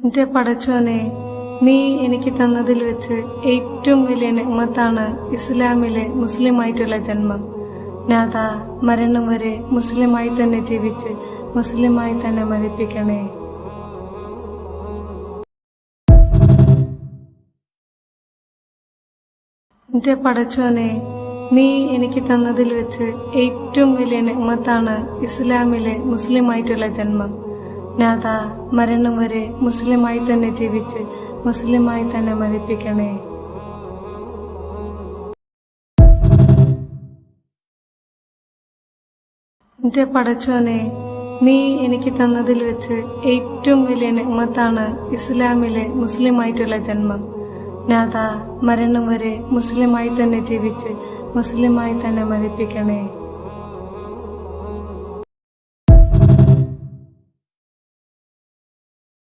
എന്റെ പടച്ചോനെ, നീ എനിക്ക് തന്നതിൽ വെച്ച് ഏറ്റവും വലിയ നിഅ്മത്താണ് ഇസ്ലാമിലെ മുസ്ലിമായിട്ടുള്ള ജന്മം. നാഥ, മരണം വരെ മുസ്ലിമായി തന്നെ ജീവിച്ച് മുസ്ലിമായി തന്നെ മരിപ്പിക്കണേ. എന്റെ പടച്ചോനെ, നീ എനിക്ക് തന്നതിൽ വെച്ച് ഏറ്റവും വലിയ നിഅ്മത്താണ് ഇസ്ലാമിലെ മുസ്ലിമായിട്ടുള്ള ജന്മം. നാഥ, മരണം വരെ മുസ്ലിമായി തന്നെ ജീവിച്ച് മുസ്ലിമായി തന്നെ മരിപ്പിക്കണേ. എന്റെ പടച്ചോനെ, നീ എനിക്ക് തന്നതിൽ വെച്ച് ഏറ്റവും വലിയ നിഅ്മത്താണ് ഇസ്ലാമിലെ മുസ്ലിമായിട്ടുള്ള ജന്മം. നാഥ, മരണം വരെ മുസ്ലിമായി തന്നെ ജീവിച്ച് മുസ്ലിമായി തന്നെ മരിപ്പിക്കണേ.